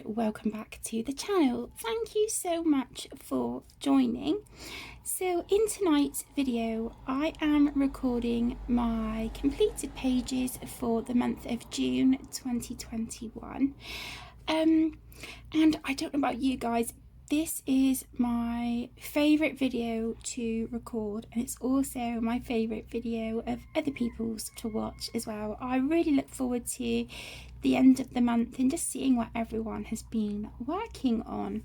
and welcome back to the channel. Thank you so much for joining. So in tonight's video I am recording my completed pages for the month of June 2021 and I don't know about you guys, this is my favourite video to record, and it's also my favourite video of other people's to watch as well. I really look forward to the end of the month and just seeing what everyone has been working on.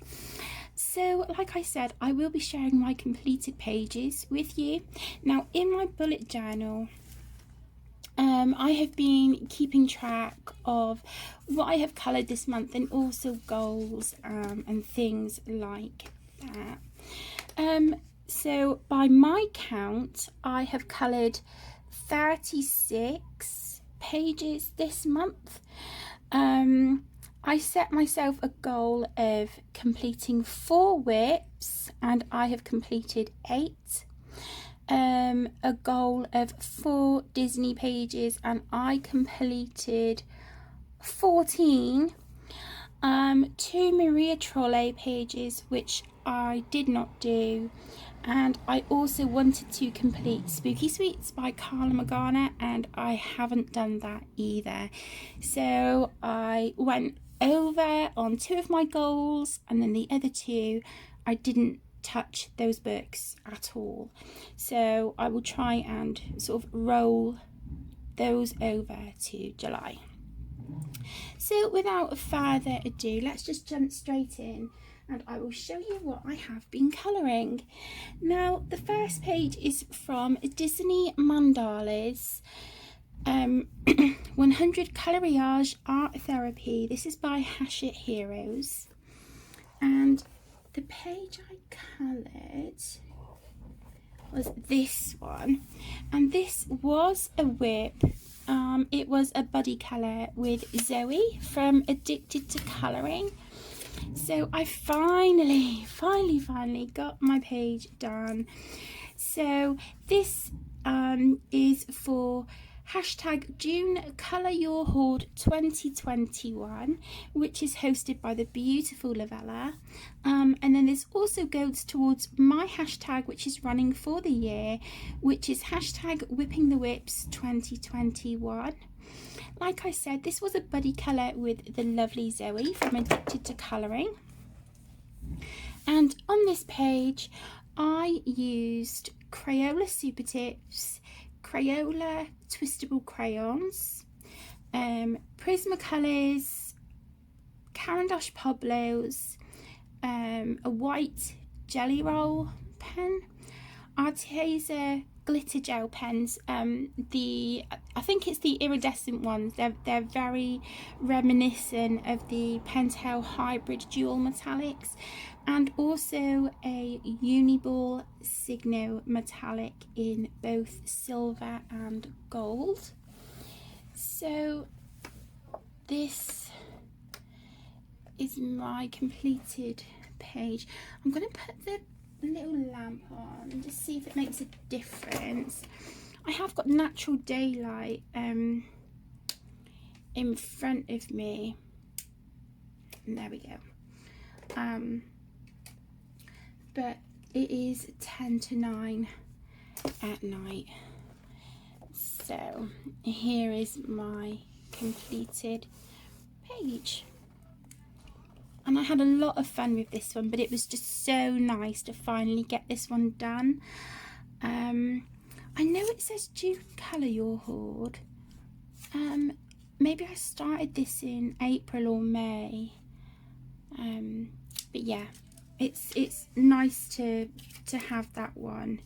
So like I said, I will be sharing my completed pages with you. Now in my bullet journal, I have been keeping track of what I have coloured this month and also goals and things like that. So by my count, I have coloured 36 pages this month. I set myself a goal of completing 4 whips and I have completed 8. A goal of 4 Disney pages and I completed 14. 2 Merida trolley pages which I did not do, and I also wanted to complete Spooky Sweets by Karlzon and I haven't done that either. So I went over on 2 of my goals and then the other 2 I didn't touch those books at all. So I will try and sort of roll those over to July. So without further ado, let's just jump straight in and I will show you what I have been colouring. Now the first page is from Disney Mandalas, 100 Coloriage Art Therapy. This is by Hachette Heroes, and the page I coloured was this one, and this was a whip. It was a buddy colour with Zoe from Addicted to Colouring. So I finally got my page done. So this is for hashtag June Colour Your Hoard 2021, which is hosted by the beautiful Lavella. And then this also goes towards my hashtag, which is running for the year, which is hashtag Whipping the Whips 2021. Like I said, this was a buddy colour with the lovely Zoe from Addicted to Colouring. And on this page, I used Crayola Super Tips, Crayola Twistable Crayons, Prismacolors, Caran d'Ache Pablos, a white Jelly Roll pen, Arteza glitter gel pens. I think it's the iridescent ones. They're very reminiscent of the Pentel Hybrid Dual Metallics, and also a Uniball Signo Metallic in both silver and gold. So this is my completed page. I'm going to put the little lamp on and just see if it makes a difference. I have got natural daylight in front of me, and there we go. But it is 10 to 9 at night. So here is my completed page. And I had a lot of fun with this one, but it was just so nice to finally get this one done. I know it says June Colour Your Hoard. Maybe I started this in April or May. But yeah, it's nice to have that one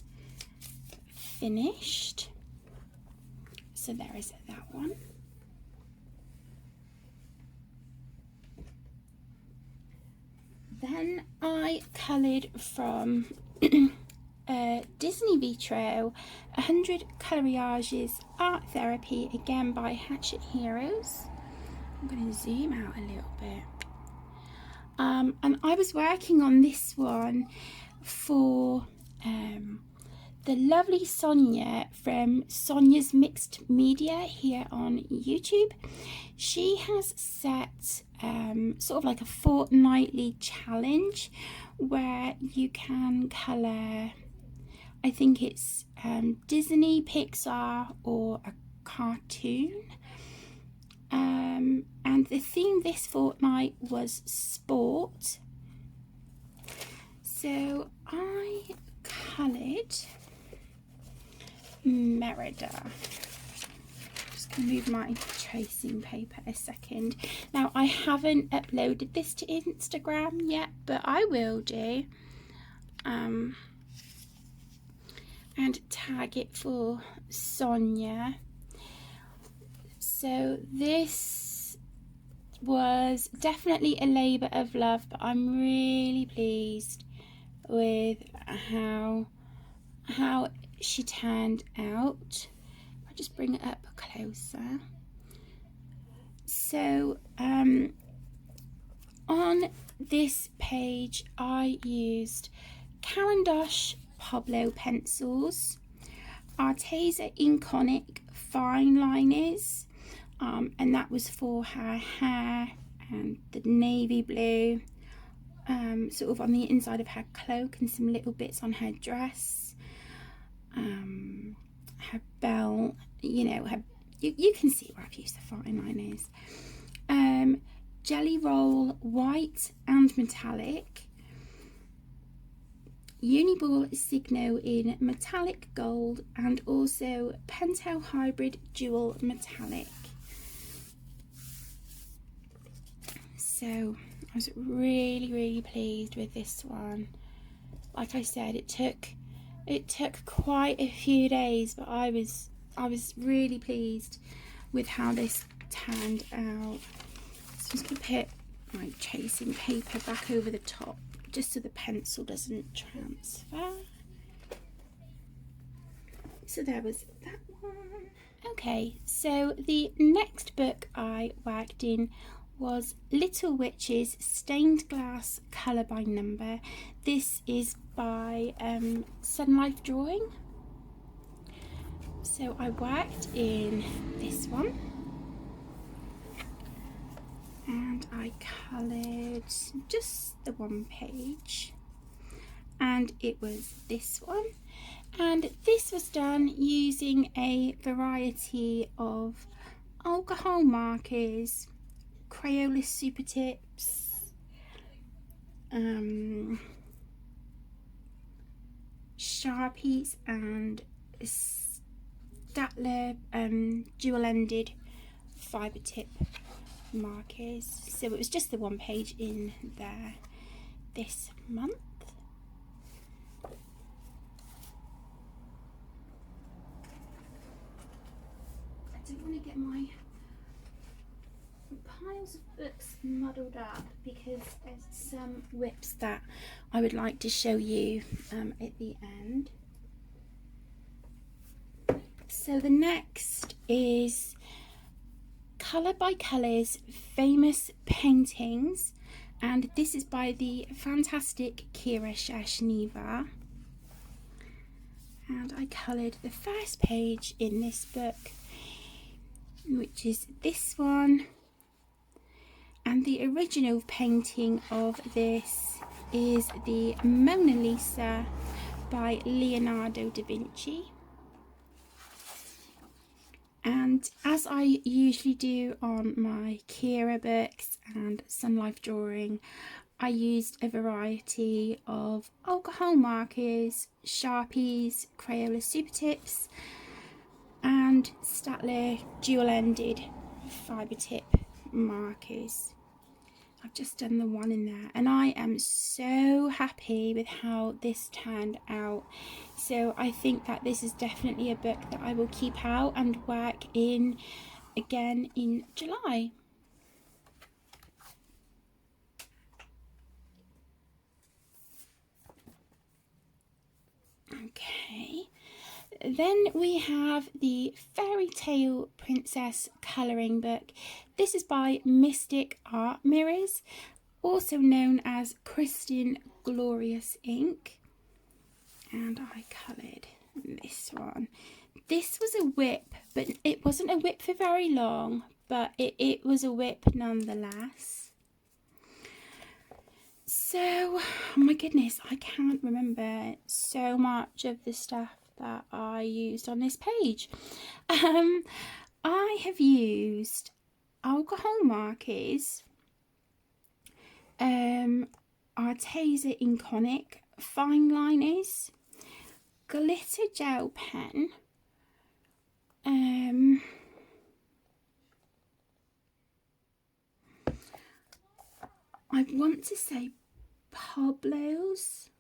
finished. So there is that one. Then I coloured from Disney Vitro, 100 Coloriages Art Therapy, again by Hachette Heroes. I'm going to zoom out a little bit. And I was working on this one for the lovely Sonia from Sonia's Mixed Media here on YouTube. She has set sort of like a fortnightly challenge where you can colour, I think it's Disney, Pixar or a cartoon. And the theme this fortnight was sport. So I coloured Merida. Just going to move my tracing paper a second. Now, I haven't uploaded this to Instagram yet, but I will do. And tag it for Sonia. So this was definitely a labour of love, but I'm really pleased with how she turned out. I'll just bring it up closer. So on this page I used Caran d'Ache Pablo pencils, Arteza Inconic fine liners, and that was for her hair, and the navy blue sort of on the inside of her cloak, and some little bits on her dress, her belt, you know, her you can see where I've used the fine liners. Jelly roll white and metallic, Uniball Signo in metallic gold, and also Pentel Hybrid Dual Metallic. So I was really pleased with this one. Like I said, it took quite a few days, but I was really pleased with how this turned out. So I'm just going to put my tracing paper back over the top, just so the pencil doesn't transfer. So there was that one. Okay, so the next book I worked in was Little Witches Stained Glass Colour by Number. This is by Sun Life Drawing. So I worked in this one, and I coloured just the one page, and it was this one. And this was done using a variety of alcohol markers, Crayola Super Tips, Sharpies, and Statler dual-ended fibre tip markers. So it was just the one page in there this month. I don't want to get my piles of books muddled up, because there's some whips that I would like to show you at the end. So the next is Colour by Colours Famous Paintings, and this is by the fantastic Kira Shashniva. And I coloured the first page in this book, which is this one. And the original painting of this is the Mona Lisa by Leonardo da Vinci. And as I usually do on my Kira books and Sun Life Drawing, I used a variety of alcohol markers, Sharpies, Crayola Super Tips, and Statler dual-ended fibre tip markers. I've just done the one in there, and I am so happy with how this turned out. So I think that this is definitely a book that I will keep out and work in again in July. Okay, then we have the Fairy Tale Princess colouring book. This is by Mystic Art Mirrors, also known as Christian Glorious Ink. And I coloured this one. This was a whip, but it wasn't a whip for very long, but it was a whip nonetheless. So, oh my goodness, I can't remember so much of the stuff that I used on this page. I have used alcohol markers, Arteza Inconic fine liners, glitter gel pen, I want to say Pablo's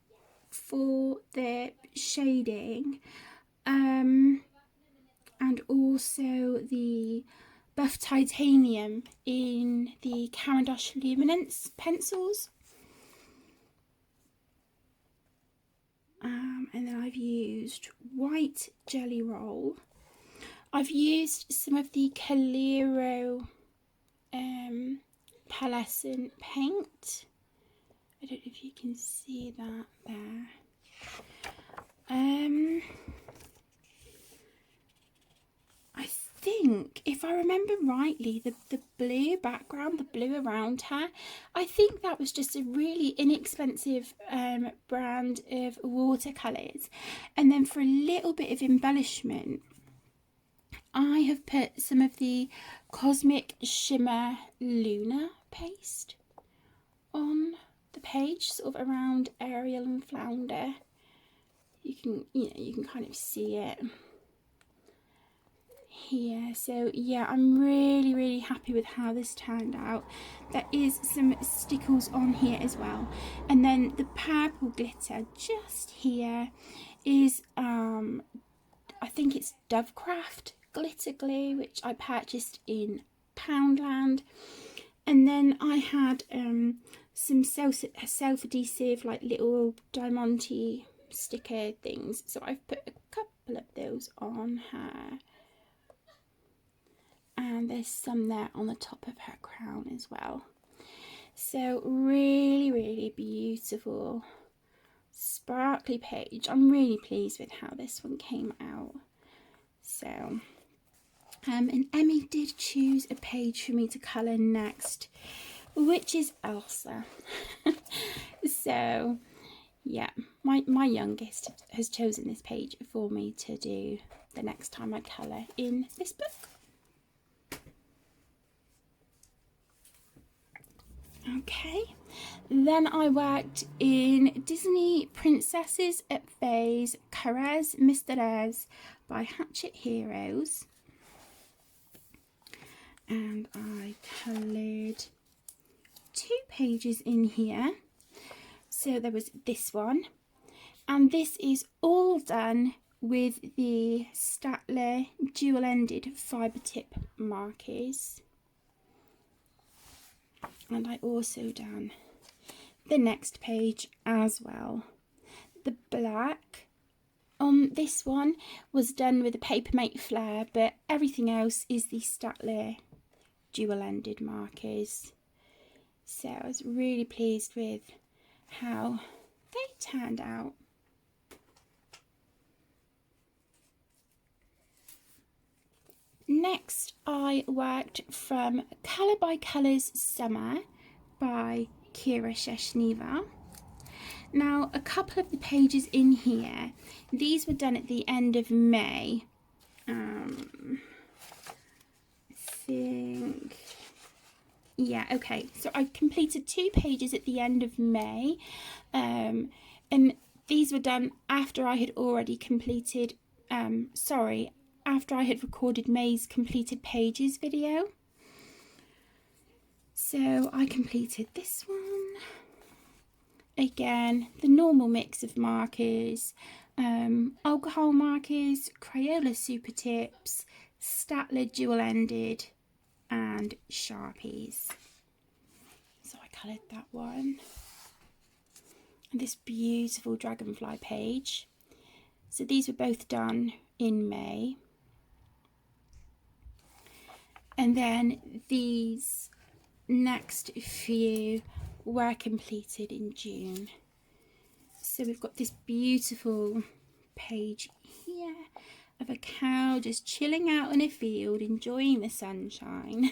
for the shading, and also the Buff Titanium in the Caran d'Ache Luminance pencils. And then I've used white jelly roll. I've used some of the Calero pearlescent paint. I don't know if you can see that there. I think, if I remember rightly, the blue background, the blue around her, I think that was just a really inexpensive brand of watercolours. And then for a little bit of embellishment, I have put some of the Cosmic Shimmer Luna paste on the page, sort of around Ariel and Flounder. You can kind of see it here. So yeah, I'm really happy with how this turned out. There is some stickles on here as well, and then the purple glitter just here is I think it's Dovecraft glitter glue, which I purchased in Poundland. And then I had some self-adhesive, like little Diamante sticker things, so I've put a couple of those on her, and there's some there on the top of her crown as well. So really beautiful sparkly page. I'm really pleased with how this one came out. So and Emmy did choose a page for me to colour next, which is Elsa. So yeah, my youngest has chosen this page for me to do the next time I colour in this book. Okay, then I worked in Disney Princesses at Faye's Carrez Misteres by Hatchet Heroes. And I coloured 2 pages in here. So there was this one, and this is all done with the Staedtler dual-ended fibre tip markers. And I also done the next page as well. The black on this one was done with a Papermate Flare, but everything else is the Staedtler dual-ended markers. So I was really pleased with how they turned out. Next, I worked from Colour by Colours Summer by Kira Sheshneva. Now, a couple of the pages in here, these were done at the end of May. I think, yeah, okay. So I completed 2 pages at the end of May, and these were done after I had already completed, after I had recorded May's completed pages video. So I completed this one. Again, the normal mix of markers, alcohol markers, Crayola super tips, Staedtler dual-ended, and Sharpies. So I coloured that one. And this beautiful dragonfly page. So these were both done in May. And then these next few were completed in June. So we've got this beautiful page here of a cow just chilling out in a field, enjoying the sunshine.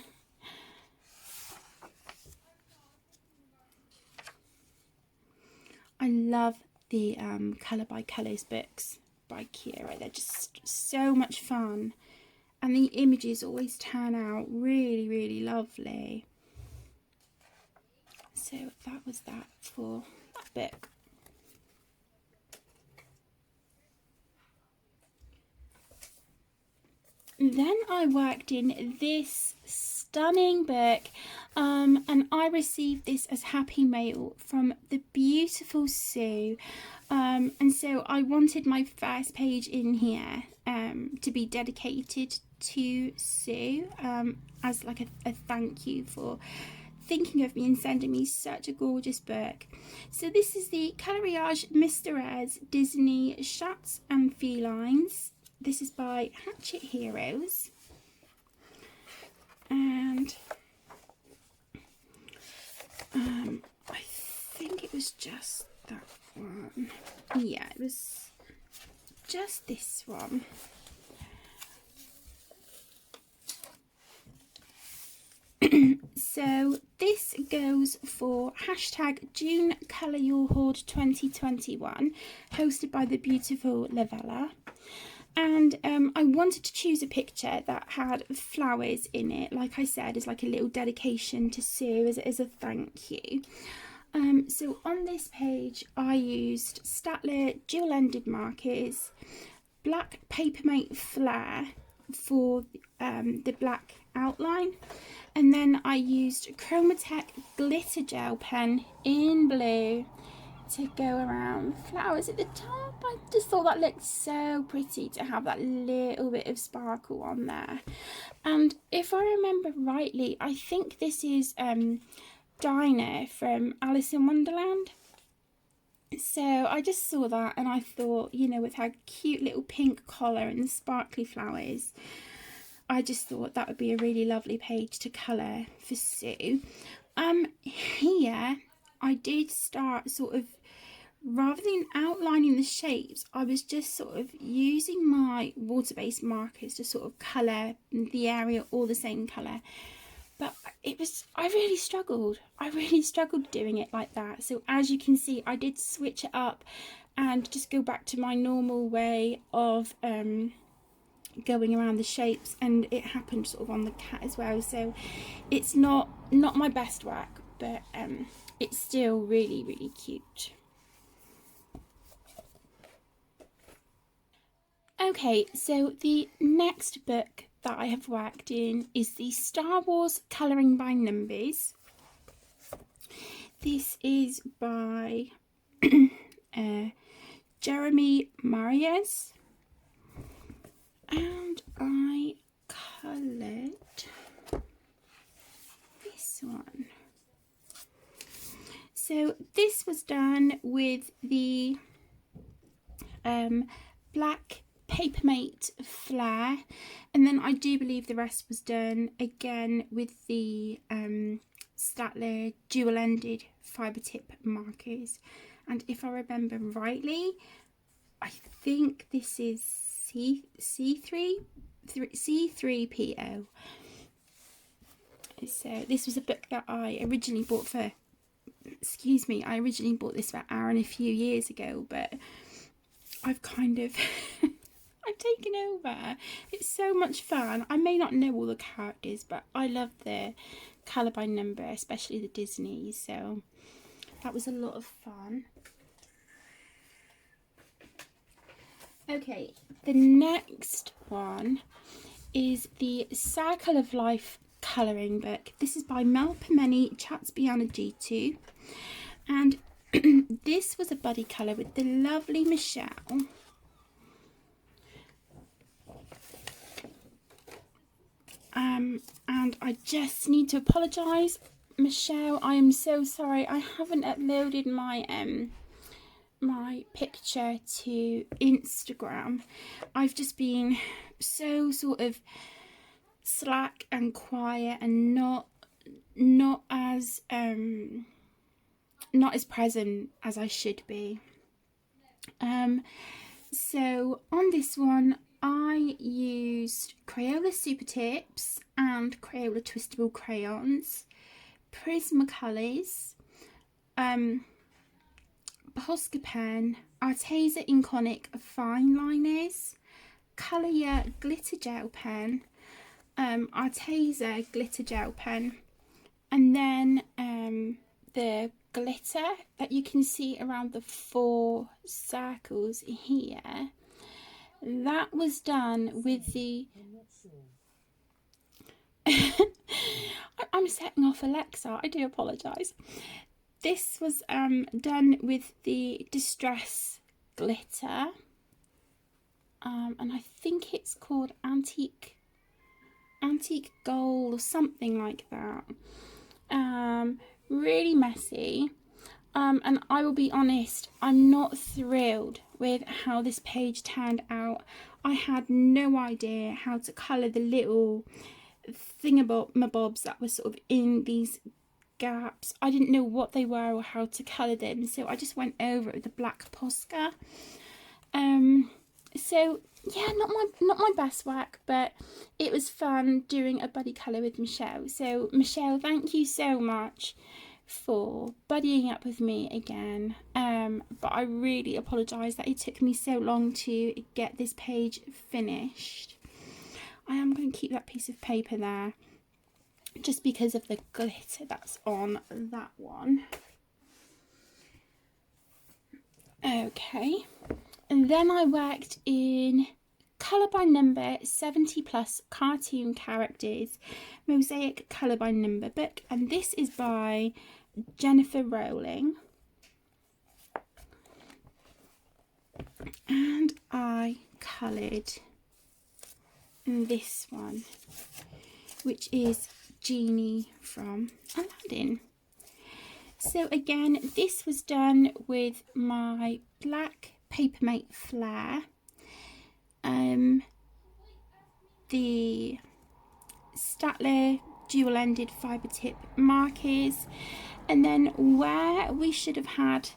I love the Colour by Colours books by Kira. They're just so much fun, and the images always turn out really, really lovely. So that was that for that book. Then I worked in this stunning book, and I received this as Happy Mail from the beautiful Sue, and so I wanted my first page in here to be dedicated to Sue, as like a thank you for thinking of me and sending me such a gorgeous book. So this is the Coloriage Mr. Ayres Disney Chats and Felines. This is by Hatchet Heroes, and I think it was just that one. Yeah, it was just this one. So this goes for hashtag June Colour Your Hoard 2021, hosted by the beautiful Lavella. And I wanted to choose a picture that had flowers in it, like I said, as like a little dedication to Sue, as a thank you. So on this page, I used Staedtler dual-ended markers, black Papermate Flare for the black outline, and then I used Chromatech glitter gel pen in blue to go around flowers at the top. I just thought that looked so pretty to have that little bit of sparkle on there. And if I remember rightly, I think this is Dinah from Alice in Wonderland. So I just saw that and I thought, you know, with her cute little pink collar and the sparkly flowers, I just thought that would be a really lovely page to colour for Sue. Here I did start sort of, rather than outlining the shapes, I was just sort of using my water-based markers to sort of colour the area all the same colour. But I really struggled doing it like that. So as you can see, I did switch it up and just go back to my normal way of going around the shapes, and it happened sort of on the cat as well. So it's not my best work, but it's still really, really cute. Okay, so the next book that I have worked in is the Star Wars Colouring by Numbers. This is by Jeremy Marias, and I coloured this one. So this was done with the black Papermate Flare, and then I do believe the rest was done again with the Staedtler dual-ended fibre tip markers. And if I remember rightly, I think this is C3PO. So this was a book that I originally bought for, I originally bought this for Aaron a few years ago, but I've kind of I've taken over. It's so much fun. I may not know all the characters, but I love the colour by number, especially the Disney, so that was a lot of fun. Okay, the next one is the Circle of Life colouring book. This is by Mel Pimeni Chatsbiana G2, and this was a buddy colour with the lovely Michelle. And I just need to apologise, Michelle, I am so sorry, I haven't uploaded my my picture to Instagram. I've just been so sort of slack and quiet and not as present as I should be. So on this one, I used Crayola Super Tips and Crayola Twistable Crayons, Prismacolors, Posca Pen, Arteza Inconic Fine Liners, Colour Glitter Gel Pen, Arteza Glitter Gel Pen, and then the glitter that you can see around the 4 circles here, that was done with the I'm setting off Alexa, I do apologise. This was done with the Distress glitter, and I think it's called Antique Gold or something like that. Really messy, and I will be honest, I'm not thrilled with how this page turned out. I had no idea how to colour the little thingamabobs that were sort of in these gaps. I didn't know what they were or how to colour them, so I just went over it with the black Posca. So yeah, not my best work, but it was fun doing a buddy colour with Michelle. So Michelle, thank you so much for buddying up with me again. But I really apologise that it took me so long to get this page finished. I am going to keep that piece of paper there just because of the glitter that's on that one. Okay, and then I worked in Colour by Number 70 plus cartoon characters mosaic colour by number book, and this is by Jennifer Rowling, and I coloured this one, which is Genie from Aladdin. So again, this was done with my black Papermate Flare, the Staedtler dual-ended fibre tip markers, and then where we should have had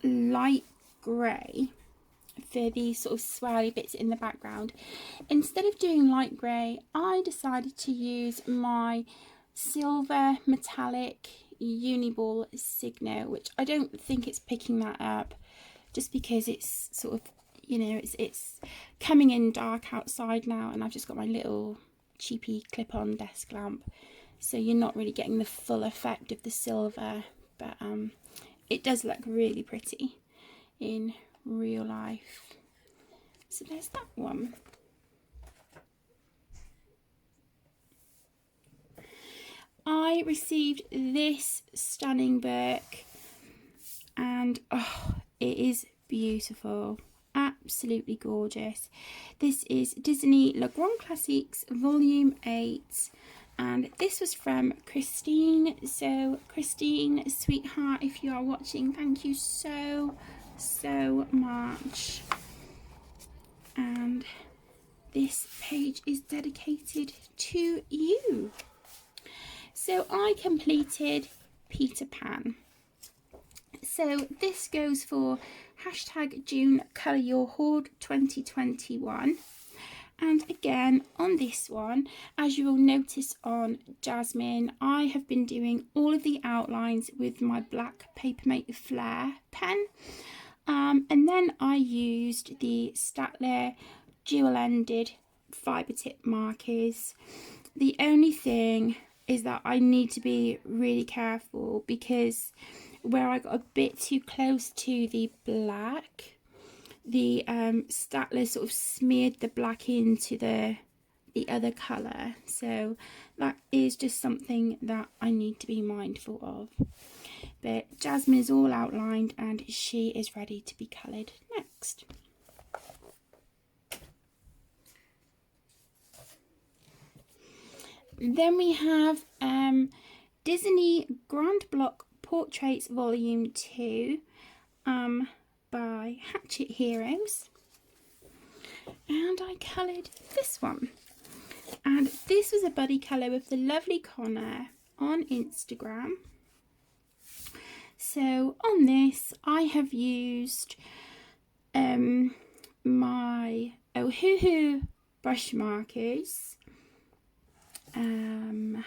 light grey for these sort of swirly bits in the background, instead of doing light grey, I decided to use my silver metallic Uniball Signo, which I don't think it's picking that up just because it's sort of, you know, it's coming in dark outside now, and I've just got my little cheapy clip-on desk lamp, so you're not really getting the full effect of the silver, but it does look really pretty in real life. So there's that one. I received this stunning book, and oh, it is beautiful, absolutely gorgeous. This is Disney Le Grand Classiques Volume 8, and this was from Christine. So Christine, sweetheart, if you are watching, thank you so much. And this page is dedicated to you. So I completed Peter Pan. So this goes for #June Colour Your Hoard 2021. And again, on this one, as you will notice on Jasmine, I have been doing all of the outlines with my black Papermate Flare pen. And then I used the Staedtler dual-ended fibre tip markers. The only thing is that I need to be really careful, because where I got a bit too close to the black, the Staedtler sort of smeared the black into the other colour. So that is just something that I need to be mindful of. But Jasmine is all outlined and she is ready to be coloured next. Then we have Disney Grand Block Portraits Volume 2 by Hatchet Heroes, and I coloured this one, and this was a buddy colour with the lovely Connor on Instagram. So on this I have used my So Hoo Hoo brush markers. I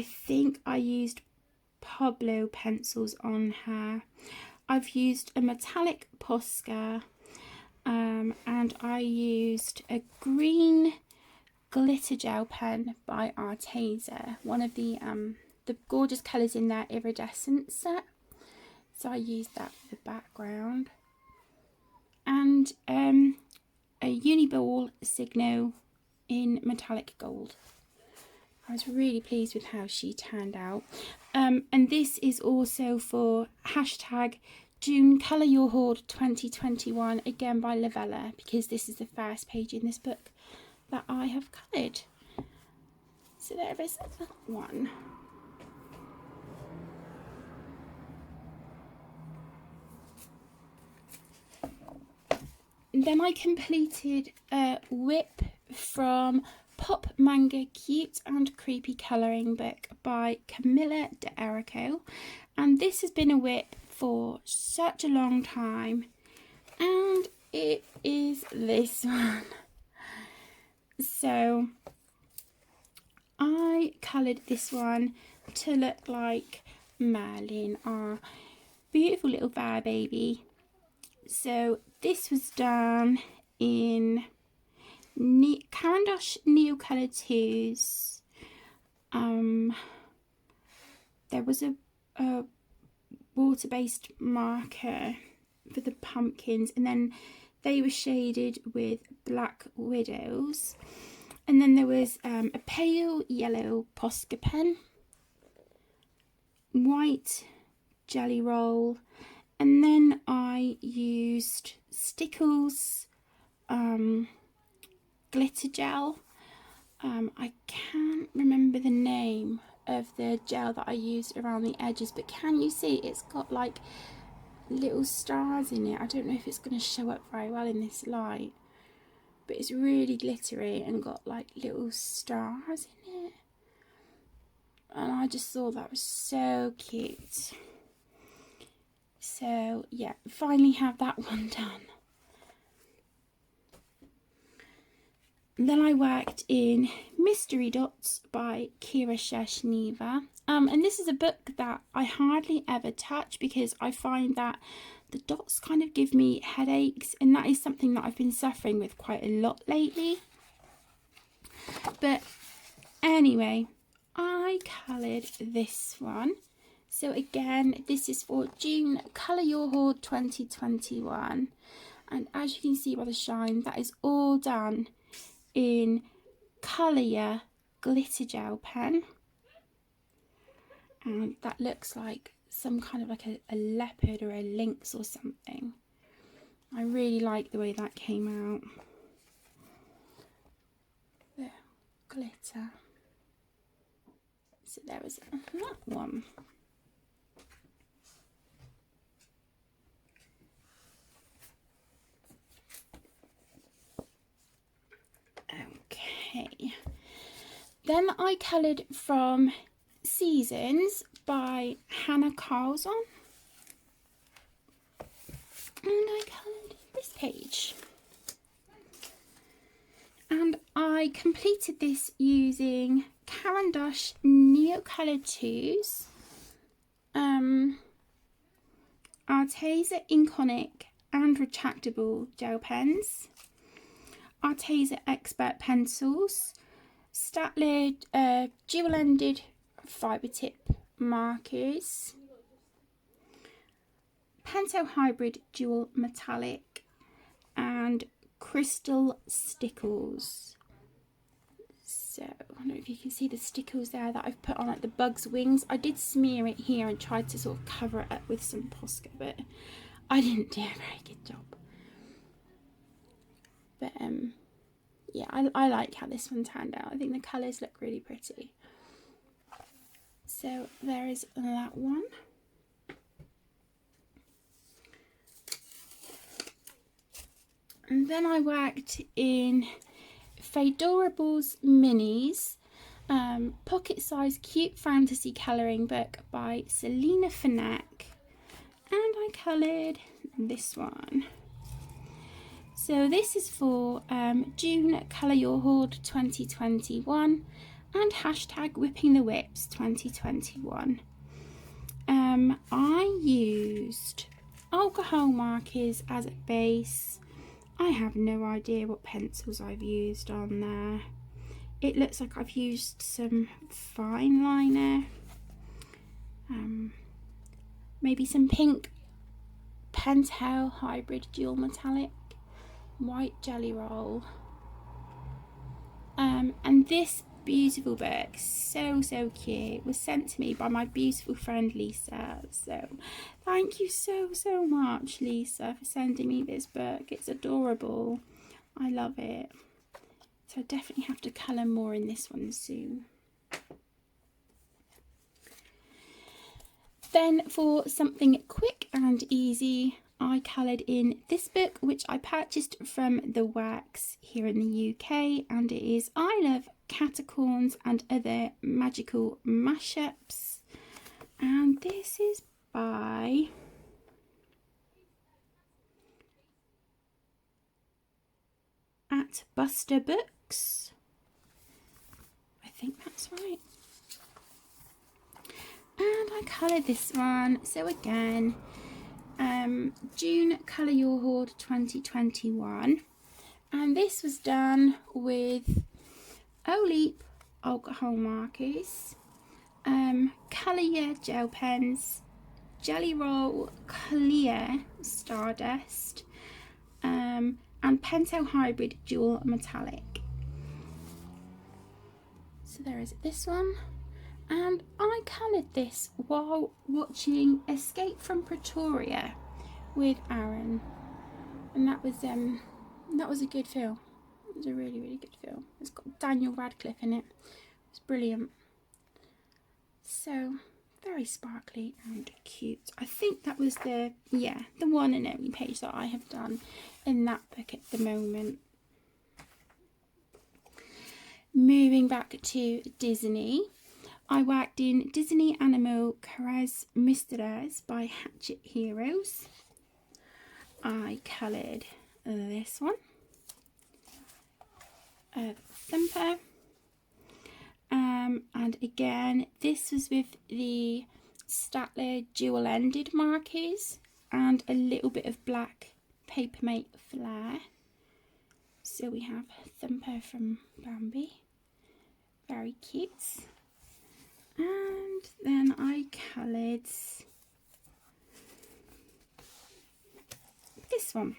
think I used Pablo pencils on her. I've used a metallic Posca, and I used a green glitter gel pen by Arteza, one of the gorgeous colours in their iridescent set. So I used that for the background. And a Uniball Signo in metallic gold. I was really pleased with how she turned out. And this is also for hashtag June Colour Your Hoard 2021, again by Lavella, because this is the first page in this book that I have coloured. So there is that one. Then I completed a whip from Pop Manga Cute and Creepy Colouring Book by Camilla De Erico. And this has been a whip for such a long time. And it is this one. So I coloured this one to look like Merlin, our beautiful little bear baby. So this was done in Carandosh Neo Colour 2s. There was a water-based marker for the pumpkins, and then they were shaded with Black Widows. And then there was a pale yellow Posca pen, white Jelly Roll, and then I used Stickles glitter gel. I can't remember the name of the gel that I used around the edges, but can you see it's got like little stars in it? I don't know if it's going to show up very well in this light, but it's really glittery and got like little stars in it, and I just thought that was so cute. So yeah, finally have that one done. And then I worked in Mystery Dots by Kira Sheshneva. And this is a book that I hardly ever touch because I find that the dots kind of give me headaches, and that is something that I've been suffering with quite a lot lately. But anyway, I coloured this one. So again, this is for June Colour Your Hoard 2021. And as you can see by the shine, that is all done in Colour glitter gel pen, and that looks like some kind of like a leopard or a lynx or something. I really like the way that came out. The glitter. So there was that one. Okay, then I coloured from Seasons by Hannah Karlzon, and I coloured this page, and I completed this using Carandosh Neo Colour 2s, Arteza Inconic and retractable gel pens, Arteza Expert pencils, Staedtler dual-ended fibre tip markers, Pentel Hybrid dual metallic, and crystal stickles. So I don't know if you can see the stickles there that I've put on like the bug's wings. I did smear it here and tried to sort of cover it up with some Posca, but I didn't do a very good job. But yeah, I like how this one turned out. I think the colours look really pretty. So there is that one. And then I worked in Fadorables Minis, pocket size cute fantasy colouring book by Selena Fnac, and I coloured this one. So this is for June Colour Your Hoard 2021 and hashtag Whipping the Whips 2021. I used alcohol markers as a base. I have no idea what pencils I've used on there. It looks like I've used some fine liner, maybe some pink Pentel hybrid dual metallic, white jelly roll, and this beautiful book, so cute, was sent to me by my beautiful friend Lisa. So thank you so much, Lisa, for sending me this book. It's adorable. I love it. So I definitely have to colour more in this one soon. Then for something quick and easy, I coloured in this book, which I purchased from the Works here in the UK, and it is I Love Catacorns and Other Magical Mashups, and this is by At Buster Books. I think that's right. And I coloured this one, so again, June Colour Your Hoard 2021, and this was done with Oleep alcohol markers, Colour Your gel pens, Jelly Roll Clear Stardust, and Pentel Hybrid Dual Metallic. So there is this one. And I coloured this while watching Escape from Pretoria with Aaron, and that was a good film. It was a really good film. It's got Daniel Radcliffe in it. It's brilliant. So very sparkly and cute. I think that was the one and only page that I have done in that book at the moment. Moving back to Disney, I worked in Disney Animal Caress Mysteries by Hatchet Heroes. I coloured this one, Thumper, and again this was with the Statler dual-ended markers and a little bit of black Papermate flair. So we have Thumper from Bambi, very cute. And then I coloured this one,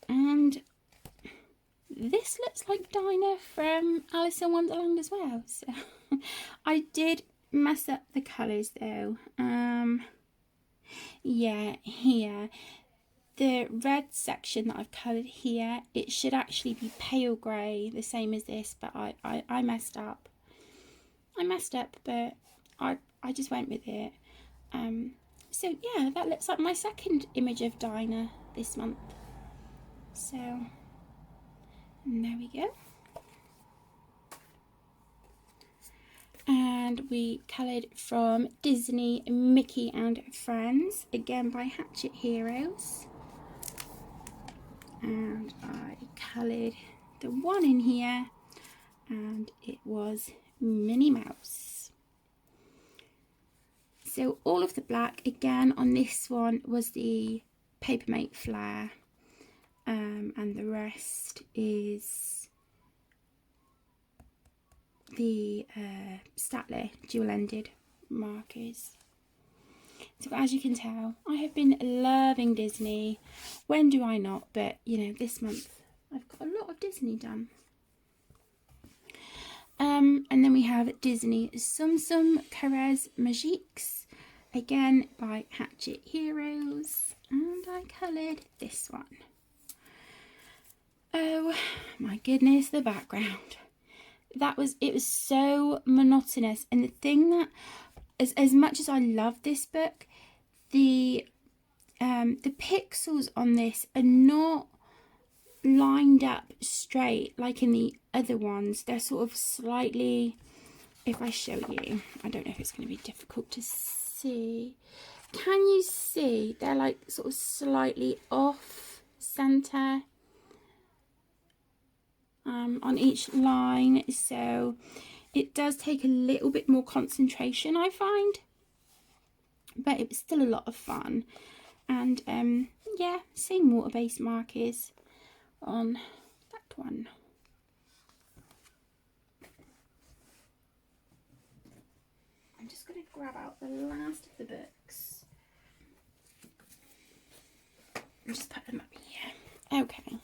and this looks like Dinah from Alice in Wonderland as well. So I did mess up the colours though. Yeah, here the red section that I've coloured here, it should actually be pale grey, the same as this, but I messed up. But I just went with it. So yeah, that looks like my second image of Dinah this month. So there we go. And we coloured from Disney Mickey and Friends, again by Hatchet Heroes. And I coloured the one in here, and it was Minnie Mouse. So all of the black again on this one was the Papermate Flair, and the rest is the Statler dual-ended markers. So as you can tell, I have been loving Disney. When do I not? But you know, this month I've got a lot of Disney done. And then we have Disney Sum Caress Magiques, again by Hatchet Heroes, and I coloured this one. Oh my goodness, the background. It was so monotonous, and the thing that, as much as I love this book, the pixels on this are not lined up straight like in the other ones. They're sort of slightly, if I show you, I don't know if it's going to be difficult to see. Can you see? They're like sort of slightly off centre on each line, so it does take a little bit more concentration, I find, but it was still a lot of fun. And yeah, same water-based markers on that one. I'm just going to grab out the last of the books and just put them up here. Okay.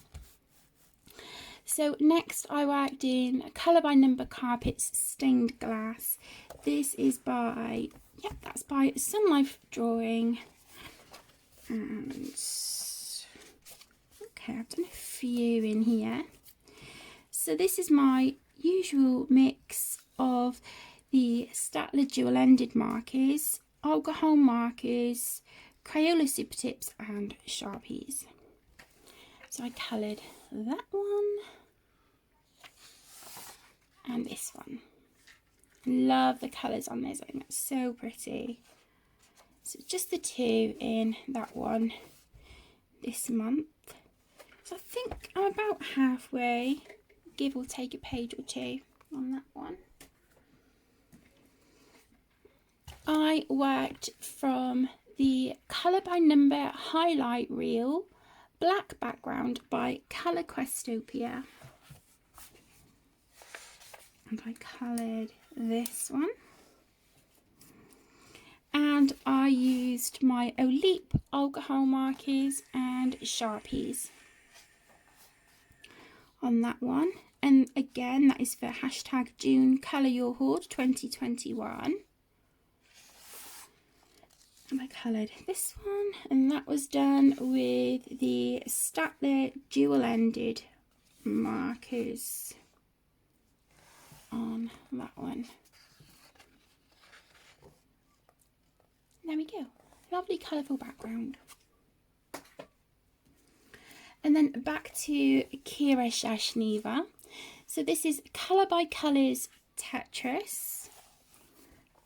So next I worked in Colour by Number Carpets Stained Glass. This is by, yep, that's by Sun Life Drawing. And okay, I've done a few in here. So this is my usual mix of the Staedtler dual-ended markers, alcohol markers, Crayola super tips and Sharpies. So I coloured that one and this one. Love the colours on this, I think that's so pretty. So just the two in that one this month. So I think I'm about halfway, give or take a page or two on that one. I worked from the Colour by Number highlight reel, black background by Colour Questopia. And I coloured this one. And I used my Olip alcohol markers and Sharpies on that one. And again, that is for hashtag June Colour Your Hoard 2021. And I coloured this one, and that was done with the Staedtler dual-ended markers on that one. There we go, lovely colourful background. And then back to Kira Shashneva. So this is Colour by Colours Tetris,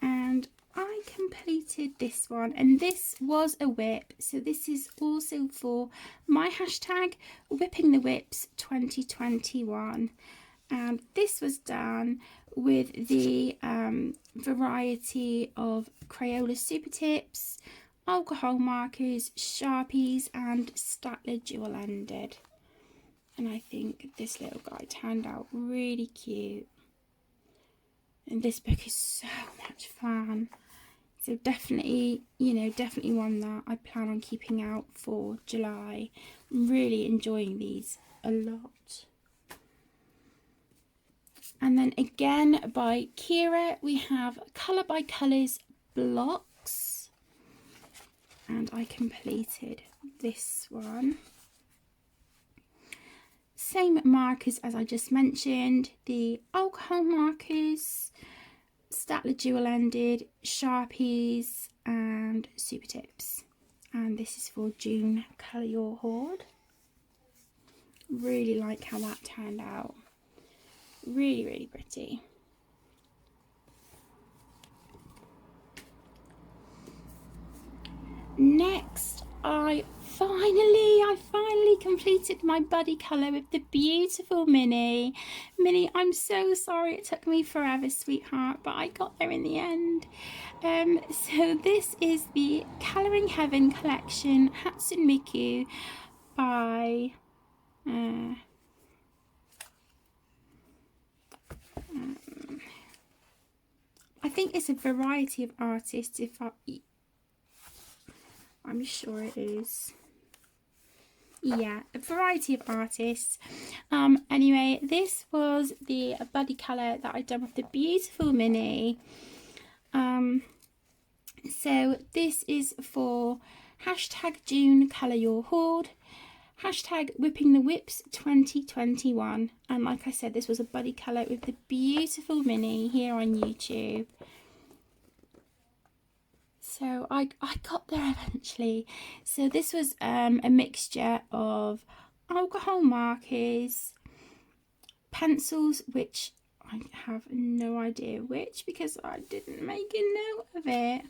and I completed this one, and this was a whip. So this is also for my hashtag Whipping the Whips 2021, and this was done with the variety of Crayola super tips, alcohol markers, Sharpies and Staedtler dual-ended. And I think this little guy turned out really cute, and this book is so much fun. So definitely, you know, definitely one that I plan on keeping out for July. I'm really enjoying these a lot. And then again by Kira, we have Colour by Colours blocks. And I completed this one. Same markers as I just mentioned, the alcohol markers, Staedtler dual-ended, Sharpies and super tips. And this is for June Colour Your Hoard. Really like how that turned out. Really, really pretty. Next, I finally completed my buddy colour with the beautiful Minnie. Minnie, I'm so sorry it took me forever, sweetheart, but I got there in the end. So this is the Colouring Heaven collection, Hatsune Miku by I think it's a variety of artists, I'm sure it is. Yeah, a variety of artists. Anyway, this was the buddy colour that I'd done with the beautiful Minnie. So this is for hashtag June Colour Your Hoard, hashtag Whipping the Whips 2021. And like I said, this was a buddy colour with the beautiful Minnie here on YouTube. So I got there eventually. So this was a mixture of alcohol markers, pencils, which I have no idea which because I didn't make a note of it.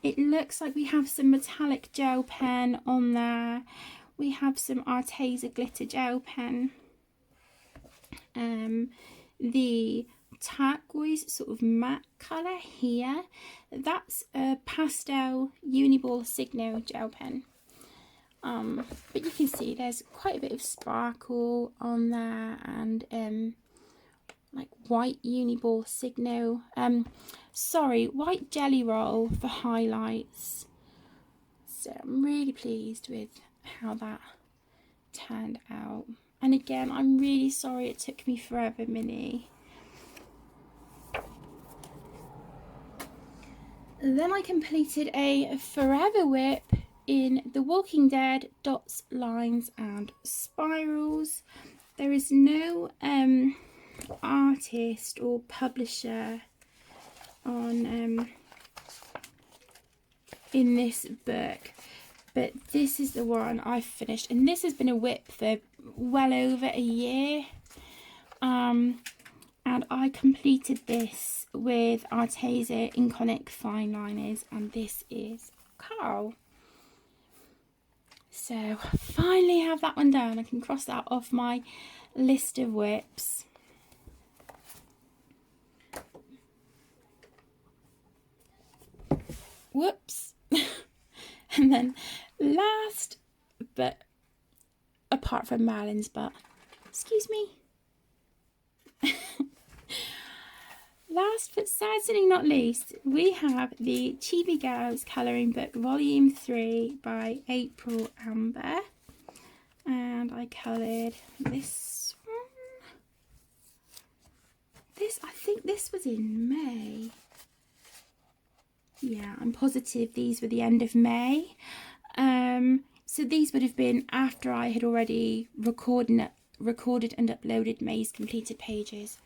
It looks like we have some metallic gel pen on there. we have some Arteza glitter gel pen. The turquoise sort of matte colour here, that's a pastel Uniball Signo gel pen. But you can see there's quite a bit of sparkle on there, and like white Uniball Signo, white Jelly Roll for highlights. So I'm really pleased with how that turned out. And again, I'm really sorry it took me forever, Minnie. Then I completed a Forever Whip in The Walking Dead dots, lines and spirals. There is no artist or publisher on in this book, but this is the one I finished, and this has been a whip for well over a year, and I completed this with Arteza Inconic fine liners, and this is Carl. So finally have that one done. I can cross that off my list of whips. Whoops. And then last, but apart from Merlin's butt, excuse me. Last but certainly not least, we have the Chibi Girls Colouring Book Volume 3 by April Amber. And I coloured this one. I think this was in May. Yeah, I'm positive these were the end of May. So these would have been after I had already recorded and uploaded May's completed pages.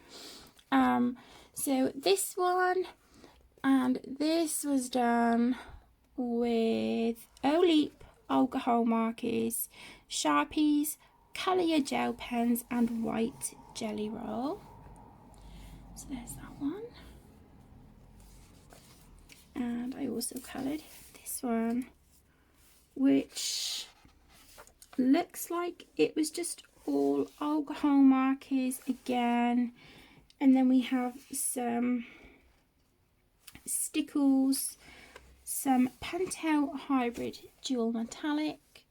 So this one and this was done with Oleep alcohol markers, Sharpies, Colour Your gel pens and white Jelly Roll. So there's that one. And I also coloured this one, which looks like it was just all alcohol markers again. And then we have some stickles, some Pentel Hybrid Dual Metallic,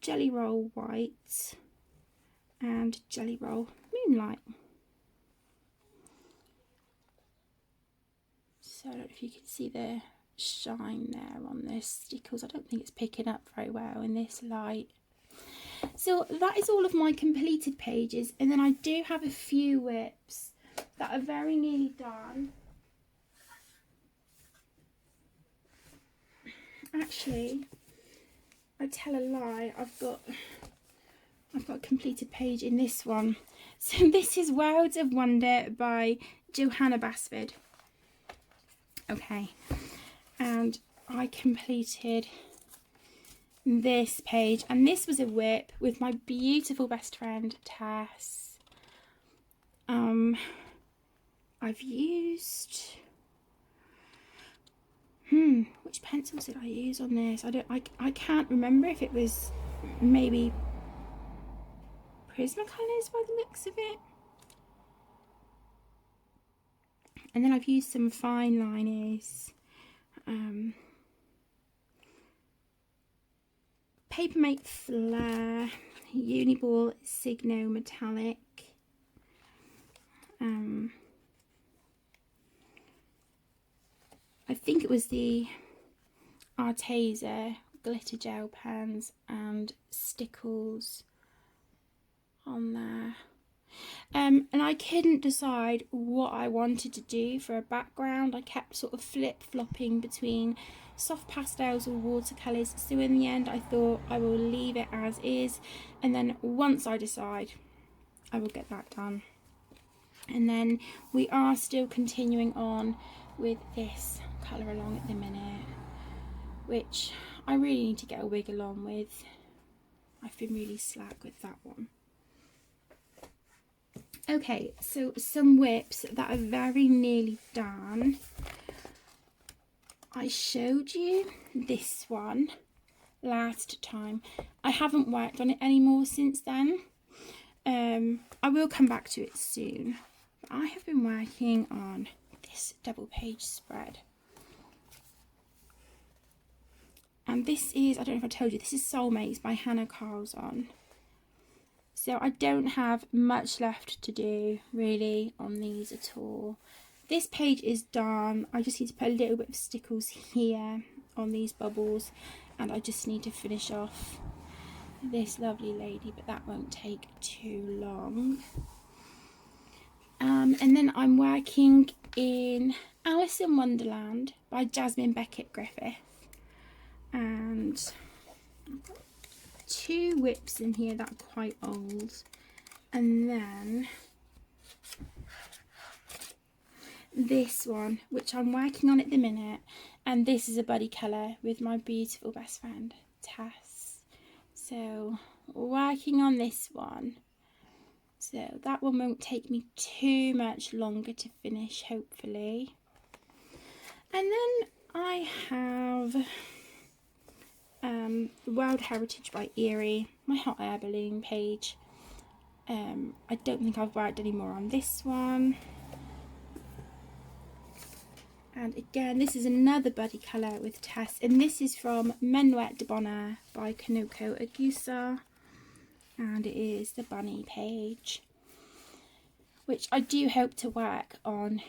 Jelly Roll White, and Jelly Roll Moonlight. So I don't know if you can see the shine there on the stickles. I don't think it's picking up very well in this light. So that is all of my completed pages, and then I do have a few whips that are very nearly done. Actually, I tell a lie, I've got a completed page in this one. So this is Worlds of Wonder by Johanna Basford. Okay, and I completed this page, and this was a whip with my beautiful best friend Tess. I've used which pencils did I use on this? I can't remember if it was maybe Prismacolors by the looks of it. And then I've used some fine liners, Papermate Flare, Uniball Signo Metallic, I think it was the Arteza glitter gel pens and stickles on there. And I couldn't decide what I wanted to do for a background. I kept sort of flip-flopping between soft pastels or watercolours. So in the end I thought I will leave it as is, and then once I decide I will get that done. And then we are still continuing on with this colour along at the minute, which I really need to get a wiggle on with. I've been really slack with that one. Okay, so some whips that are very nearly done. I showed you this one last time. I haven't worked on it anymore since then. I will come back to it soon. I have been working on this double page spread. And this is, I don't know if I told you, this is Soulmates by Karlzon. So I don't have much left to do really on these at all. This page is done. I just need to put a little bit of stickles here on these bubbles, and I just need to finish off this lovely lady, but that won't take too long. And then I'm working in Alice in Wonderland by Jasmine Beckett Griffith, and I've got 2 whips in here that are quite old, and then this one which I'm working on at the minute, and this is a buddy colour with my beautiful best friend Tess. So working on this one, so that one won't take me too much longer to finish, hopefully. And then I have World Heritage by Erie, my hot air balloon page. I don't think I've worked any more on this one. And again, this is another buddy colour with Tess, and this is from Menuet de Bonheur by Kanoko Agusa, and it is the bunny page, which I do hope to work on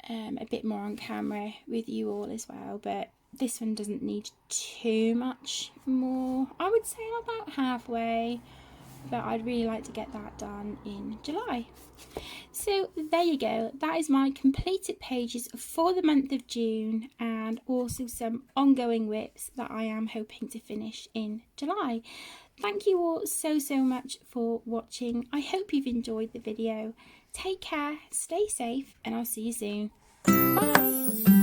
a bit more on camera with you all as well, but this one doesn't need too much more. I would say I'm about halfway, but I'd really like to get that done in July. So there you go, that is my completed pages for the month of June, and also some ongoing whips that I am hoping to finish in July. Thank you all so much for watching. I hope you've enjoyed the video. Take care, stay safe, and I'll see you soon. Bye!